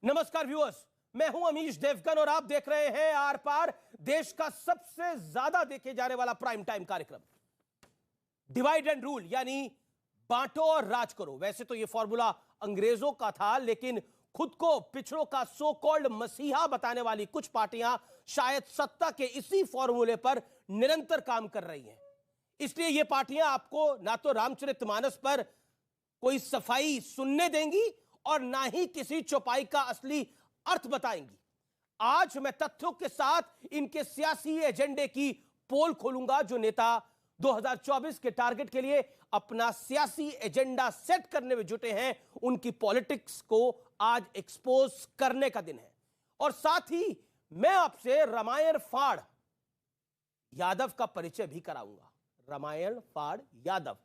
नमस्कार व्यूअर्स, मैं हूं अमीश देवगन और आप देख रहे हैं आर पार, देश का सबसे ज्यादा देखे जाने वाला प्राइम टाइम कार्यक्रम डिवाइड एंड रूल, यानी बांटो और राज करो। वैसे तो यह फॉर्मूला अंग्रेजों का था, लेकिन खुद को पिछड़ों का सो कॉल्ड मसीहा बताने वाली कुछ पार्टियां शायद सत्ता के इसी फॉर्मूले पर निरंतर काम कर रही हैं। इसलिए यह पार्टियां आपको ना तो रामचरितमानस पर कोई सफाई सुनने देंगी और ना ही किसी चौपाई का असली अर्थ बताएंगी। आज मैं तथ्यों के साथ इनके सियासी एजेंडे की पोल खोलूंगा। जो नेता 2024 के टारगेट के लिए अपना सियासी एजेंडा सेट करने में जुटे हैं, उनकी पॉलिटिक्स को आज एक्सपोज करने का दिन है। और साथ ही मैं आपसे रामायण फाड़ यादव का परिचय भी कराऊंगा। रामायण फाड़ यादव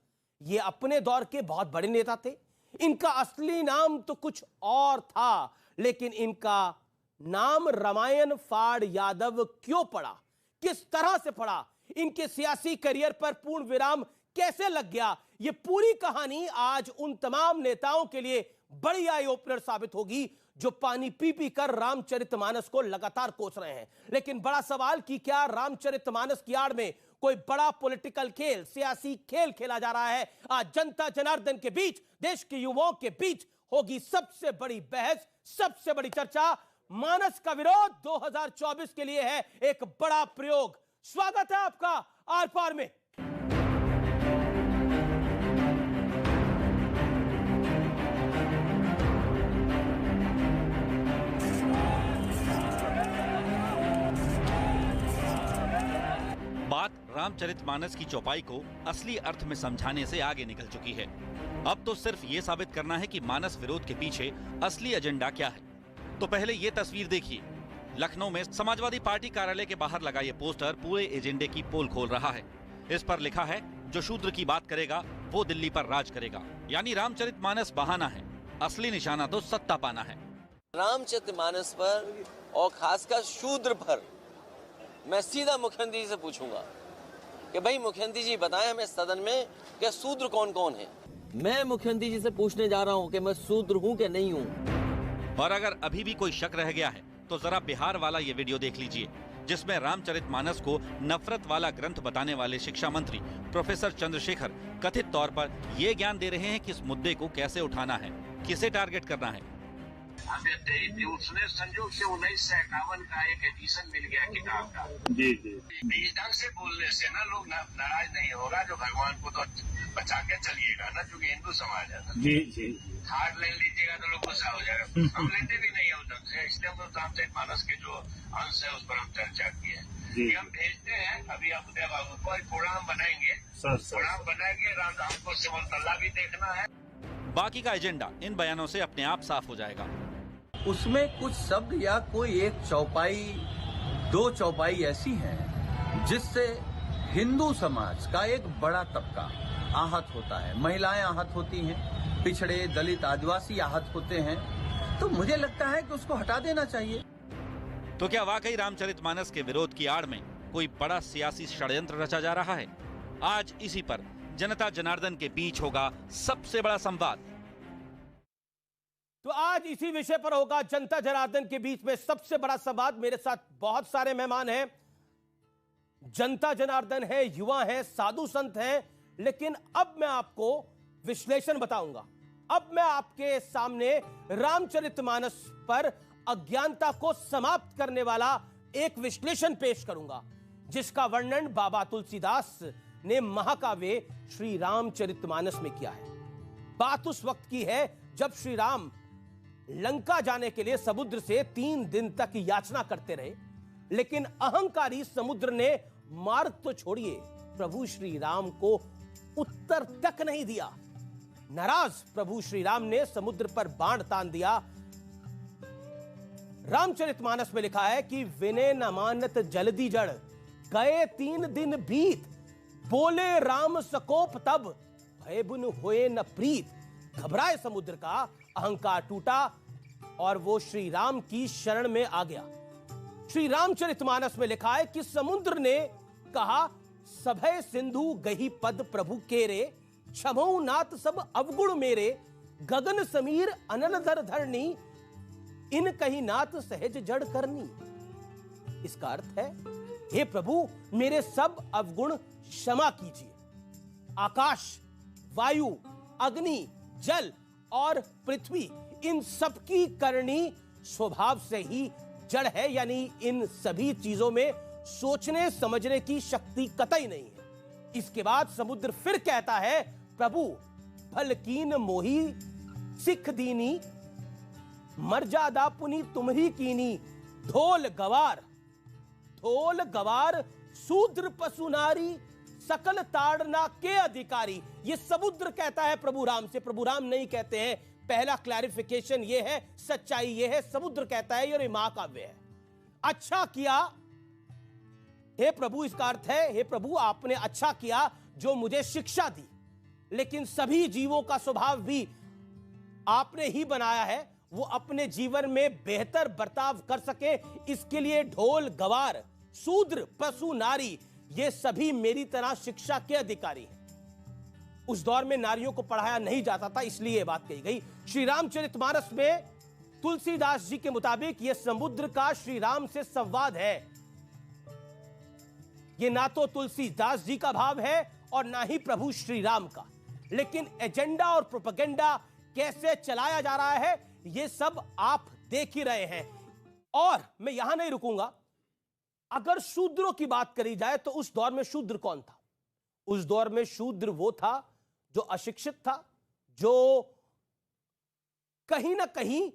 ये अपने दौर के बहुत बड़े नेता थे। इनका असली नाम तो कुछ और था, लेकिन इनका नाम रामायण फाड़ यादव क्यों पड़ा, किस तरह से पड़ा, इनके सियासी करियर पर पूर्ण विराम कैसे लग गया, यह पूरी कहानी आज उन तमाम नेताओं के लिए बड़ी आई ओपनर साबित होगी जो पानी पी पी कर रामचरितमानस को लगातार कोस रहे हैं। लेकिन बड़ा सवाल कि क्या रामचरितमानस की आड़ में कोई बड़ा पॉलिटिकल खेल, सियासी खेल खेला जा रहा है? आज जनता जनार्दन के बीच, देश के युवाओं के बीच होगी सबसे बड़ी बहस, सबसे बड़ी चर्चा। मानस का विरोध 2024 के लिए है एक बड़ा प्रयोग। स्वागत है आपका आर पार में। बात रामचरितमानस की चौपाई को असली अर्थ में समझाने से आगे निकल चुकी है। अब तो सिर्फ ये साबित करना है कि मानस विरोध के पीछे असली एजेंडा क्या है। तो पहले ये तस्वीर देखिए। लखनऊ में समाजवादी पार्टी कार्यालय के बाहर लगा ये पोस्टर पूरे एजेंडे की पोल खोल रहा है। इस पर लिखा है, जो शूद्र की बात करेगा वो दिल्ली पर राज करेगा। यानी रामचरितमानस बहाना है, असली निशाना तो सत्ता पाना है। रामचरितमानस पर और खासकर शूद्र पर मैं सीधा मुख्यमंत्री जी से पूछूंगा कि भाई मुख्यमंत्री जी बताएं हमें सदन में कि शूद्र कौन कौन है। मैं मुख्यमंत्री जी से पूछने जा रहा हूं कि मैं शूद्र हूं कि नहीं हूं। और अगर अभी भी कोई शक रह गया है तो जरा बिहार वाला ये वीडियो देख लीजिए, जिसमें रामचरितमानस को नफरत वाला ग्रंथ बताने वाले शिक्षा मंत्री प्रोफेसर चंद्रशेखर कथित तौर पर ये ज्ञान दे रहे हैं कि इस मुद्दे को कैसे उठाना है, किसे टारगेट करना है। उसने संजोग से 1951 का एक एडिशन मिल गया किताब का। जी जी। इस ढंग से बोलने से ना लोग नाराज नहीं होगा, जो भगवान को तो बचा के चलिएगा ना, क्योंकि हिंदू समाज है। जी जी। हार्ड लाइन लीजिएगा तो लोग गुस्सा हो जाएगा। हम लेते भी नहीं है उस ढंग से, इसलिए हम रामचरितमानस के जो अंश है उस पर हम चर्चा किए हैं। हम भेजते हैं अभी आप उदय बाबू को, प्रोग्राम बनाएंगे, प्रोग्राम बनाएंगे। राम को सिमरतल्ला भी देखना है। बाकी का एजेंडा इन बयानों से अपने आप साफ हो जाएगा। उसमें कुछ शब्द या कोई एक चौपाई, दो चौपाई ऐसी हैं जिससे हिंदू समाज का एक बड़ा तबका आहत होता है। महिलाएं आहत होती हैं, पिछड़े दलित आदिवासी आहत होते हैं। तो मुझे लगता है कि उसको हटा देना चाहिए। तो क्या वाकई रामचरितमानस के विरोध की आड़ में कोई बड़ा सियासी षड्यंत्र रचा जा रहा है? आज इसी पर जनता जनार्दन के बीच होगा सबसे बड़ा संवाद। तो आज इसी विषय पर होगा जनता जनार्दन के बीच में सबसे बड़ा संवाद। मेरे साथ बहुत सारे मेहमान हैं। जनता जनार्दन है, युवा है, साधु संत हैं। लेकिन अब मैं आपको विश्लेषण बताऊंगा। अब मैं आपके सामने रामचरितमानस पर अज्ञानता को समाप्त करने वाला एक विश्लेषण पेश करूंगा, जिसका वर्णन बाबा तुलसीदास ने महाकाव्य श्री रामचरितमानस में किया है। बात उस वक्त की है जब श्री राम लंका जाने के लिए समुद्र से 3 दिन तक याचना करते रहे, लेकिन अहंकारी समुद्र ने मार्ग तो छोड़िए, प्रभु श्री राम को उत्तर तक नहीं दिया। नाराज प्रभु श्री राम ने समुद्र पर बाण तान दिया। रामचरितमानस में लिखा है कि विनय न मानत जल्दी जड़, गए 3 दिन बीत, बोले राम सकोप तब, भय बुन होए न प्रीत। घबराए समुद्र का, अहंकार टूटा और वो श्री राम की शरण में आ गया। श्री रामचरितमानस में लिखा है कि समुद्र ने कहा, सभय सिंधु गही पद प्रभु केरे, क्षमऊ नाथ सब अवगुण मेरे, गगन समीर अनलधर धरणी, इन कहीं नात सहज जड़ करनी। इसका अर्थ है, हे प्रभु मेरे सब अवगुण क्षमा कीजिए। आकाश, वायु, अग्नि, जल और पृथ्वी, इन सबकी करनी स्वभाव से ही जड़ है, यानी इन सभी चीजों में सोचने समझने की शक्ति कतई नहीं है। इसके बाद समुद्र फिर कहता है, प्रभु भलकीन मोही सिख दीनी, मर्यादा पुनी तुम्ही कीनी। धोल गवार शूद्र पशु नारी, सकल ताड़ना के अधिकारी। ये समुद्र कहता है प्रभु राम से, प्रभु राम नहीं कहते हैं। पहला क्लैरिफिकेशन ये है, सच्चाई ये है, समुद्र कहता है, ये महाकाव्य है। अच्छा किया हे प्रभु, इसका अर्थ है, हे प्रभु आपने अच्छा किया जो मुझे शिक्षा दी, लेकिन सभी जीवों का स्वभाव भी आपने ही बनाया है, वो अपने जीवन में बेहतर बर्ताव कर सके, इसके लिए ढोल गवार शूद्र पशु नारी, ये सभी मेरी तरह शिक्षा के अधिकारी हैं। उस दौर में नारियों को पढ़ाया नहीं जाता था, इसलिए यह बात कही गई। श्री रामचरितमानस में तुलसीदास जी के मुताबिक यह समुद्र का श्री राम से संवाद है। यह ना तो तुलसीदास जी का भाव है और ना ही प्रभु श्री राम का, लेकिन एजेंडा और प्रोपेगेंडा कैसे चलाया जा रहा है यह सब आप देख ही रहे हैं। और मैं यहां नहीं रुकूंगा। अगर शूद्रों की बात करी जाए तो उस दौर में शूद्र कौन था? उस दौर में शूद्र वो था जो अशिक्षित था, जो कहीं ना कहीं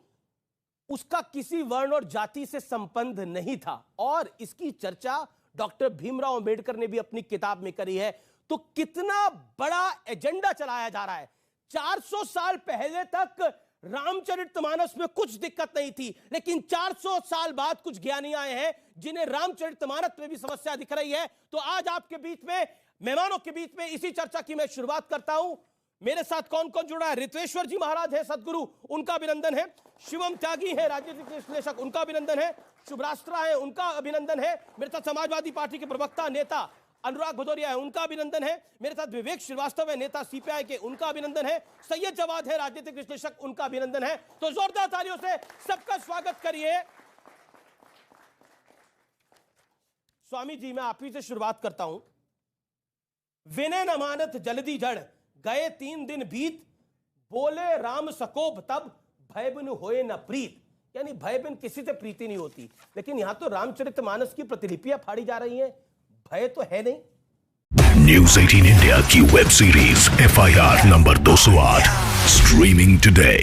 उसका किसी वर्ण और जाति से संबंध नहीं था। और इसकी चर्चा डॉक्टर भीमराव अंबेडकर ने भी अपनी किताब में करी है। तो कितना बड़ा एजेंडा चलाया जा रहा है। 400 साल पहले तक रामचरितमानस में कुछ दिक्कत नहीं थी, लेकिन 400 साल बाद कुछ ज्ञानी आए हैं जिन्हें रामचरितमानस में भी समस्या दिख रही है। तो आज आपके बीच में, मेहमानों के बीच में इसी चर्चा की मैं शुरुआत करता हूं। मेरे साथ कौन कौन जुड़ा है? रित्वेश्वर जी महाराज है सदगुरु, उनका अभिनंदन है। शिवम त्यागी है राजनीतिक विश्लेषक, उनका अभिनंदन है। शुभराष्ट्रा है, उनका अभिनंदन है। मेरे साथ समाजवादी पार्टी के प्रवक्ता नेता अनुराग भदौरिया है, उनका अभिनंदन है। मेरे साथ विवेक श्रीवास्तव है, नेता सीपीआई के, उनका अभिनंदन है। सैयद जवाद है, राजनीतिक विश्लेषक, उनका अभिनंदन है। तो जोरदार तालियों से सबका स्वागत करिए। स्वामी जी, मैं आप ही से शुरुआत करता हूं। विनय न मानत जल्दी जड़, गए 3 दिन बीत, बोले राम सकोब तब, भय बिन होए न प्रीत। यानी भय बिन किसी से प्रीति नहीं होती, लेकिन यहां तो रामचरितमानस की प्रतिलिपियां फाड़ी जा रही हैं, भय तो है नहीं। न्यूज़ 18 इंडिया की web series FIR number 208 streaming today.